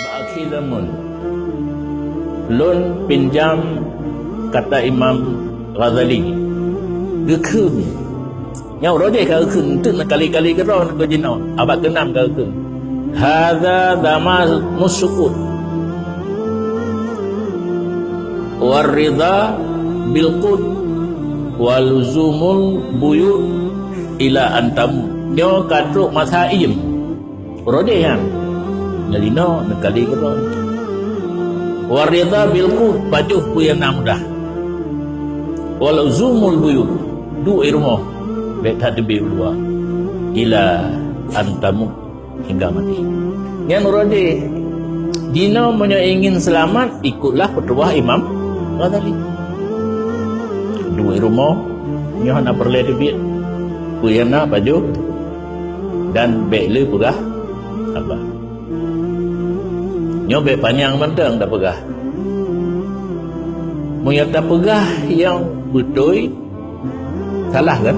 akhir zaman lun pinjam kata Imam Ghazali dia khun nhau đó dia kau khun tu kali-kali keron ko jino abad ke-6 kau khun hadza zaman musukut warida bilqud waluzumul buyut ila antam nyo katruk masaim rode yang nalino nakali keron warida bilqud pajuh ku yang mudah waluzumul buyut du irmo bet hadbi ulwa ila antamu hingga mati yang rode dino menyo ingin selamat ikutlah petuah Imam Ghazali dua rumah nyo nak perle duit kuyana baju dan bele pegah apa nyo be panjang mentang dah pegah moyo tak pegah yang betul salah kan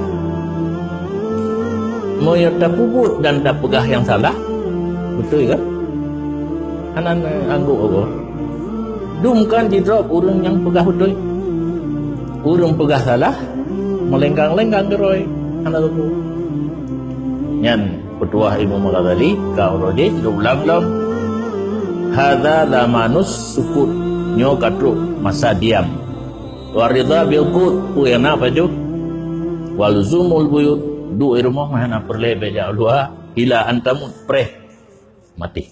moyo tak pubut dan tak pegah yang salah betul kan anan angguk apa dum kan di drop urang yang pegah betul urang pegah salah melenggang-lenggang geroi anak tu nyan petuah Imam Ghazali kau rode ulang lam hadza zamanus sukut nyo katruk masa diam warida bilqut ku yana baju walzumul buyut du irmah mana perle beja ulwa ila antamut preh mati